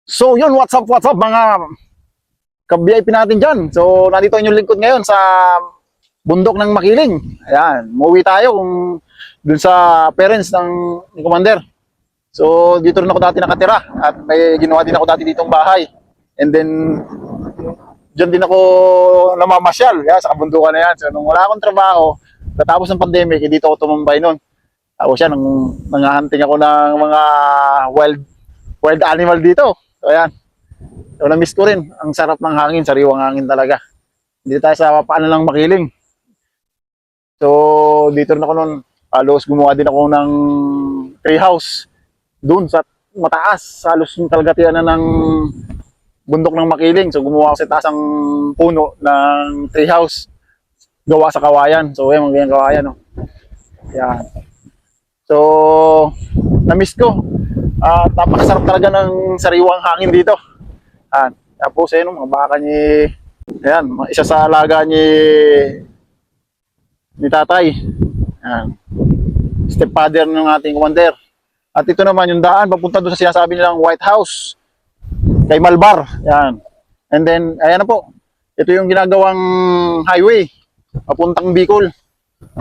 So yun, what's up mga ka-VIP natin dyan. So nandito yung lingkod ngayon sa bundok ng Makiling. Ayan, umuwi tayo kung dun sa parents ni Commander. So dito rin ako dati nakatira at may ginawa din ako dati ditong bahay. And then dyan din ako namamasyal sa kabundukan na yan. So nung wala akong trabaho, katapos ng pandemic, dito ako tumambay nun. Tapos yan, nanghahunting ako ng mga wild animal dito. So ayan. So, na-miss ko rin. Ang sarap ng hangin, sariwang hangin talaga. Dito tayo sa paano lang Makiling. So, dito rin ako noon. Halos gumawa din ako ng tree house. Doon sa mataas. Halos yung kalagatian na ng bundok ng Makiling. So, gumawa ako sa taas ang puno ng tree house. Gawa sa kawayan. So, yan, mga ganyan kawayan. No? Yan. So, na-miss ko. Napakasarap talaga ng sariwang hangin dito. Tapos ayun, mga baka ni ayan, isa sa alaga ni tatay. Ayan. Stepfather ng ating commander. At ito naman yung daan papunta doon sa sinasabi nilang White House kay Malbar. Ayan. And then ayan na po. Ito yung ginagawang highway papuntang Bicol.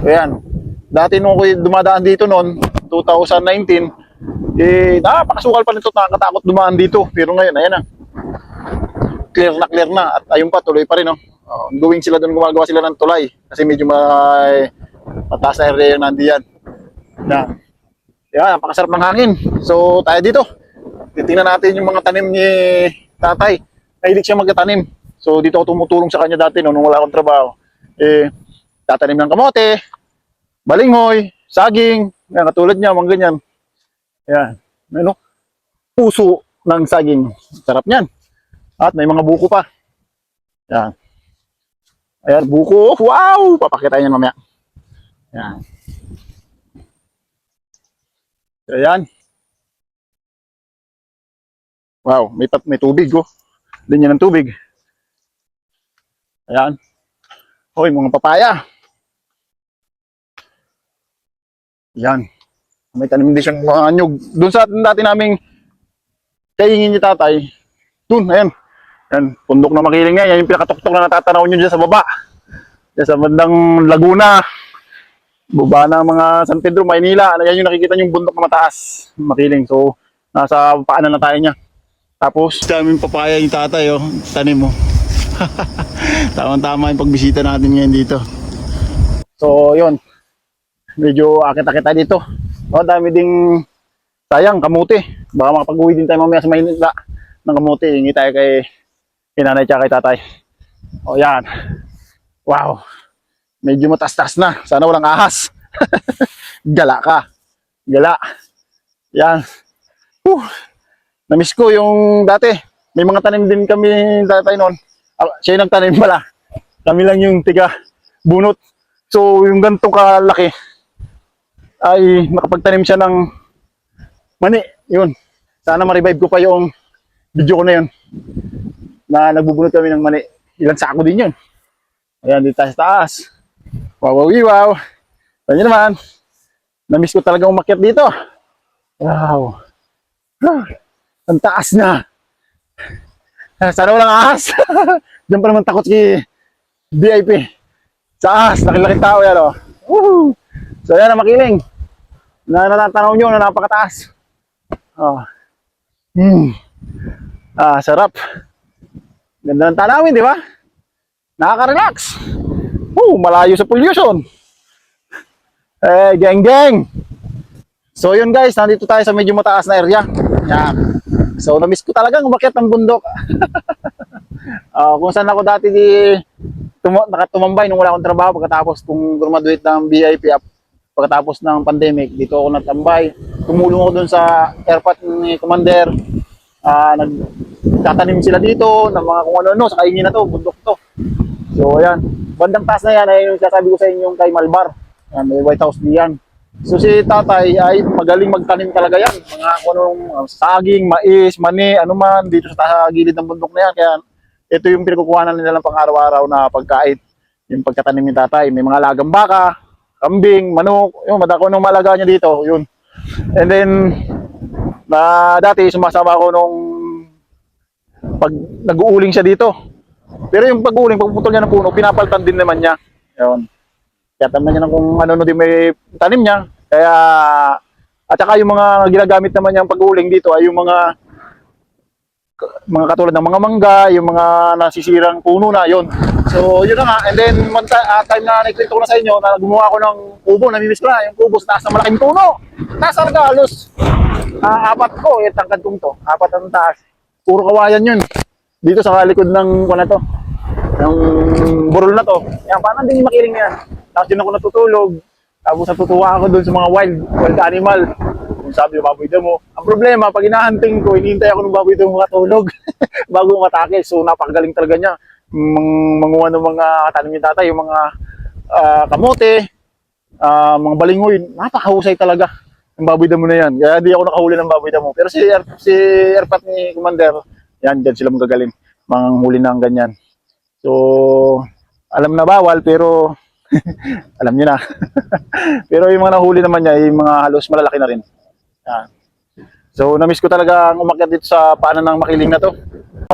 Ayan. Dati nung ako dumadaan dito noon 2019, napakasukal pa nito, nakakatakot dumaan dito. Pero ngayon, ayan na. Clear na at ayun pa, tuloy pa rin. No? Going sila doon, gumagawa sila ng tulay. Kasi medyo may mataas na area yung nandiyan. Yan, napakasarap ng hangin. So, tayo dito. Titingnan natin yung mga tanim ni tatay. Mahilig siya magtanim. So, dito ako tumutulong sa kanya dati nung wala akong trabaho. Tatanim ng kamote, balinghoy, saging, yan, katulad niya, mga ganyan. Yan, ano? Puso ng saging. Sarap niyan. At may mga buko pa. Yan. Ayan, buko. Wow! Papakita niyan mamaya. Yan. Ayan. Wow, may tubig oh. Linya ng tubig. Ayan. Hoy, mga papaya. Yan. May tanim din siyang mga anyog. Doon sa dati naming kaingin ni tatay. Doon, ayan. Yan, pundok na Makiling yan. Yan yung pinakatuktok na natatanaw nyo dyan sa baba. Dyan sa bandang Laguna. Baba ng mga San Pedro, Maynila. Yan yung nakikita yung bundok na mataas. Makiling. So, nasa paanan na tayo niya. Tapos, daming papaya yung tatay, oh. Tanim mo. Tama-tama yung pagbisita natin ngayon dito. So, yun. Medyo akit-akit tayo dito. Oh, dami ding sayang, kamuti. Baka makapag-uwi din tayo mamaya sa Maynila ng kamuti. Hingi tayo kay nanay tsaka kay tatay. O yan. Wow. Medyo matas-tas na. Sana walang ahas. Gala ka. Gala. Yan. Namiss ko yung dati. May mga tanim din kami tatay noon. Siya yung nagtanim pala. Kami lang yung tiga bunot. So yung gantong kalaki ay nakapagtanim siya ng mani. Yun. Sana ma-revive ko pa yung video ko na yun. Na nagbubunot kami ng mani. Ilang sako din yun. Ayan, dito tayo sa taas. Wow. Ayan naman. Namiss ko talaga umakyat dito. Wow. Ang taas na. Sana walang ahas. Diyan pa naman takot si VIP. Sa ahas, laki-laking tao yan o. Woohoo! So ayan na Makiling. Na natatanaw nyo na napakataas. Sarap. Ganda ng tanawin, di ba? Nakaka-relax. Malayo sa pollution. Geng. So yun guys, nandito tayo sa medyo mataas na area. Yan. So na-miss ko talagang umakyat ng bundok. Kung saan ako dati nakatumambay nung wala akong trabaho pagkatapos kung graduate ng BIP pagkatapos ng pandemic, dito ako natambay. Tumulong ako dun sa airpot ni Commander. Nagtatanim sila dito ng mga kung ano-ano sa kaingin na to, bundok to. So ayan, bandang taas na yan ay yung sasabi ko sa inyong kay Malbar. Ayan, may White House diyan. So si tatay ay magaling magtanim talaga yan. Mga kung anong saging, mais, mani, anuman dito sa gilid ng bundok na yan. Kaya ito yung pinagkukuhanan nila ng pang-araw-araw na pagkain. Yung pagkatanim ni tatay. May mga alagang baka, kambing, manok, yung madako nung malaga niya dito. Yun. And then, dati sumasama ako nung pag nag-uuling siya dito. Pero yung pag-uuling, pagpuputol niya ng puno, pinapalitan din naman niya. Yun. Kaya naman niya ng kung ano din may tanim niya. Kaya, at saka yung mga ginagamit naman niyang pag-uuling dito ay yung mga katulad ng mga mangga, yung mga nasisirang puno na, yun. So, yun na nga. And then, time na nakikwento ko na sa inyo, na gumawa ako ng kubo, namimiss ko na, yung kubo sa taas ng malaking puno. Taas talaga, halos. Apat ko, tangkad kong to. Apat ang taas. Puro kawayan yun. Dito sa likod ng, ano to, ng burol na to. Yan, paano din yung makiling yan? Tapos yun ako natutulog. Tapos natutuwa ako dun sa mga wild animal. Kung sabi yung baboy damo. Ang problema, pag hinahunting ko, hinihintay ako ng baboy damo makatulog bago matake. So napakagaling talaga niya. Manguha ng mga tanim ni tatay, yung mga kamote, mga balingoy. Napakahusay talaga ng baboy damo na yan. Kaya di ako nakahuli ng baboy damo. Pero si Airpat ni Commander, yan, dyan sila magagaling. Manghuli na ang ganyan. So, alam na bawal, pero alam niyo na. Pero yung mga nahuli naman niya, yung mga halos malalaki na rin. Yan. So, na-miss ko talaga ang umakyat dito sa paanan ng makiling na to.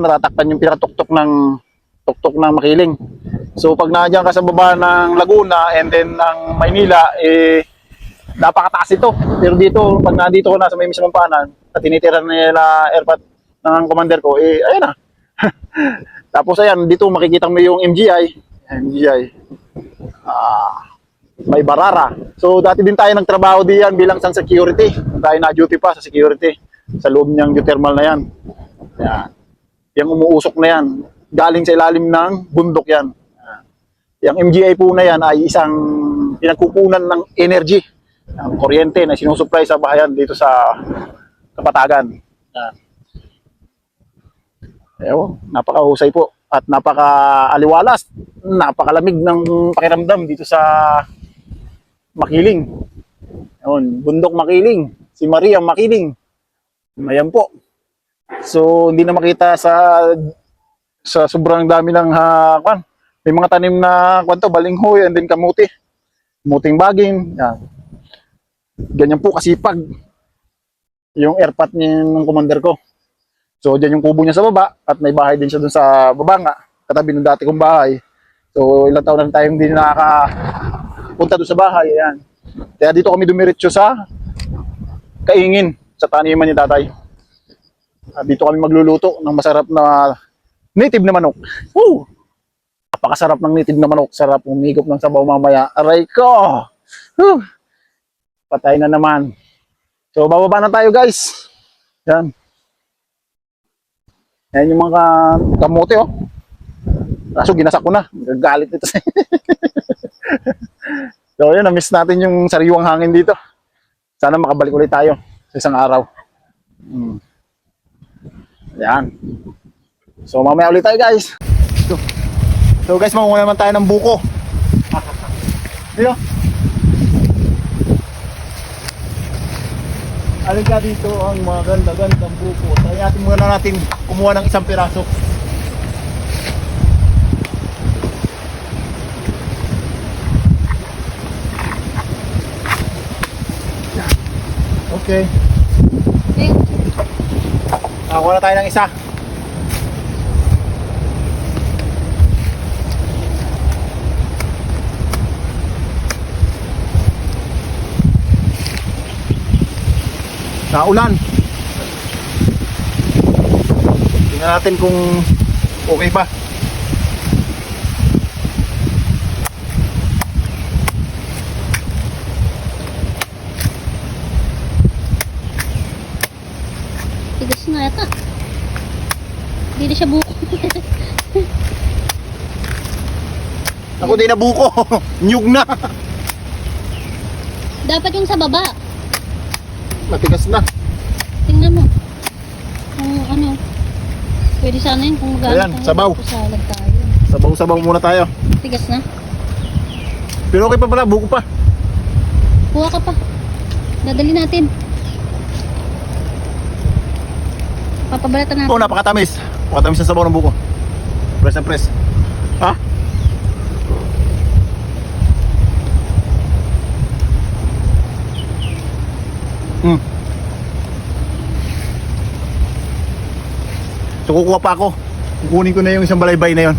Natatakpan yung pinakatuktok ng makiling. So, pag nandiyan ka sa baba ng Laguna and then ng Maynila, napakataas ito. Pero dito, pag nandito ko na sa may mismong paanan, at tinitira nila Airpat ng commander ko, ayan na. Tapos ayan, dito makikita mo yung MGI. May Barara. So dati din tayo nagtrabaho diyan bilang sa security. Tayo na duty pa sa security sa loob niyang geothermal na yan. Yan. Yung umuusok na yan. Galing sa ilalim ng bundok yan. Yung MGI po na yan ay isang pinagkukunan ng energy, ng kuryente na sinusupply sa bahayan dito sa Kapatagan. Yan. Ewan, napakahusay po at napaka-aliwalas, napakalamig ng pakiramdam dito sa Makiling. Ewan, bundok Makiling, si Maria Makiling. Ayan po. So hindi na makita sa sobrang dami ng may mga tanim na balinghoy and then kamuti. Muting baging. Yan. Ganyan po kasipag yung Airpat ng commander ko. So, dyan yung kubo niya sa baba at may bahay din siya dun sa baba nga, katabi ng dati kong bahay. So, ilang taon na tayong hindi nakakapunta dun sa bahay. Ayan. Kaya dito kami dumiretso sa Kaingin, sa taniman ni tatay. Dito kami magluluto ng masarap na native na manok. Woo! Napakasarap ng native na manok. Sarap umigop ng sabaw mamaya. Aray ko! Woo! Patay na naman. So, bababa na tayo guys. Yan. Ayan yung mga kamote, oh. Kaso ginasak ko na. Nagagalit ito. So, yun, na-miss natin yung sariwang hangin dito. Sana makabalik ulit tayo sa isang araw. Ayan. So, mamaya ulit tayo, guys. So guys, makuha naman tayo ng buko. Dito. Alin ka dito ang mga ganda-gandang buko. So, ayatin muna natin kumuha ng isang piraso. Okay. Kuha na tayo ng isa. Naulan. Tingnan natin kung okay pa. Tigas na yata. Hindi na siya buko. Ako din na buko. Nyug na. Dapat yung sa baba. Matigas na. Tingnan mo. Kung ano. Pwede sana yun kung magana Ayan, sabaw. Salad tayo. Sabaw-sabaw muna tayo. Tigas na. Pero okay pa pala, buko pa. Kuha ka pa. Dadali natin. Papabalatan natin. Oh, napakatamis. Napakatamis na sabaw ng buko. Press na press. Ha? So kukuha pa ako. Kukunin ko na yung isang balaybay na yon.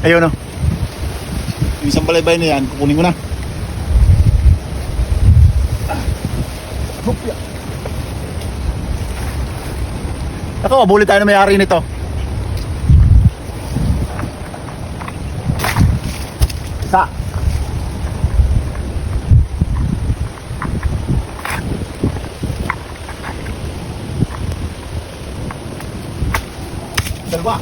Ayun oh. Yung isang balaybay na yan, kukunin ko na. Hopya. Ako, abuli tayo na may-ari nito. Isa. Dalawa.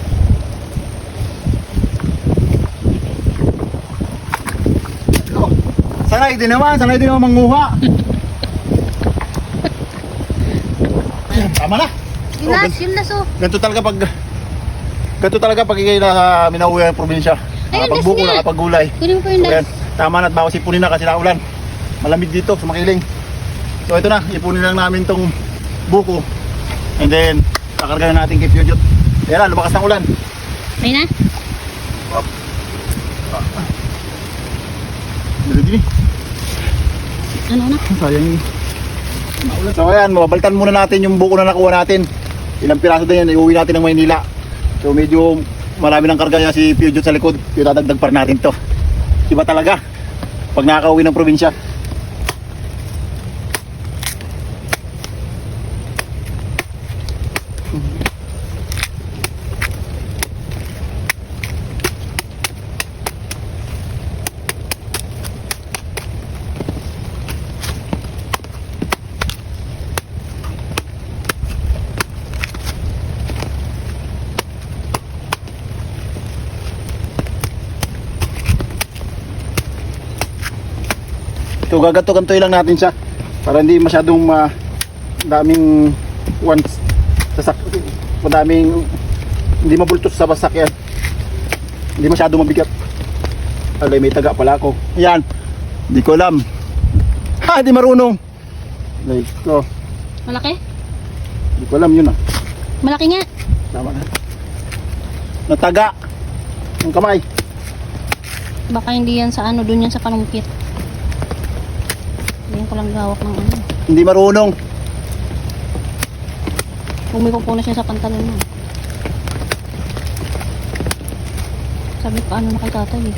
Sanay din naman manguha. Tama na. Yun na so. Ganito talaga pag ikay na minauwi ang probinsya. Ayun, Nakapagbuko, das nga. nakapagulay. Kunin mo po yung So, yan. das. Tama na at bawas ipunin na kasi naulan. Malamig dito sa Makiling. So ito na, ipunin lang namin tong buko. And then, kakargahan natin kay Piyojot. Ayan na, lumakas ng ulan. Ayun na. Dili. Ano na? Sayang yun. So ayan, mabaltan muna natin yung buko na nakuha natin. Ilang piraso din yan, iuwi natin ng Maynila. So medyo marami ng karga niya si Piyojot sa likod. Yung dadagdag pa natin to. Iba talaga pag nakaka-uwi ng probinsya. So gaganto-gantoy lang natin siya para hindi masyadong daming once madaming hindi mabultos sa basak yan. Hindi masyadong mabigat. Alay, may taga pala ako. Yan. Hindi ko alam. Ha, di marunong. Like ko. Malaki? Hindi ko alam yun ah. Malaki nga. Tama na. Nataga. Ang kamay. Baka hindi yan sa ano, dun yan sa panungkit. Hindi ko lang gawak ng ano. Hindi marunong. Pumipong po na siya sa pantalon mo. Sabi pa ano na kay tatay eh.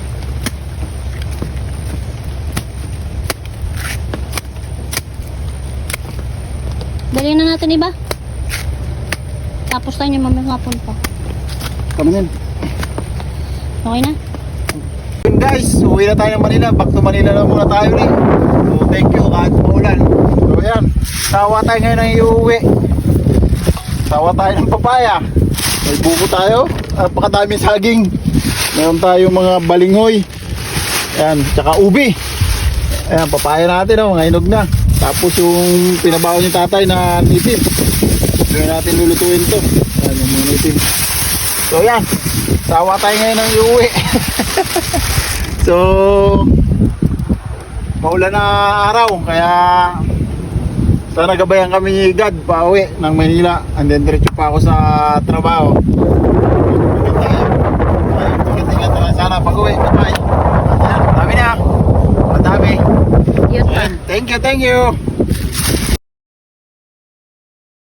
Dali na natin iba. Tapos tayo niya mamayang hapon pa. Kami yan. Okay na? Yun guys, uwi na tayo ng Manila. Back to Manila na muna tayo rin. So thank you kahit maulan. So yan, sawa tayo ngayon ng iuwi. Sawa tayo ng papaya. May buko tayo. Napakadaming saging. Meron tayong mga balinghoy. Ayan, tsaka ubi. Ayan, papaya natin oh, mga hinog na. Tapos yung pinabaho ni tatay na nitin. Doon natin lulutuin to. Ayan, yung mga nitin. So yan, sawa tayo ngayon ng iuwi. So maulan na araw kaya sana gabayan kami ni God pauwi ng Manila and then diretso pa ako sa trabaho. Ingat lang sana pag uwi. Bye. Dami na. Madami. Yun pa. Thank you.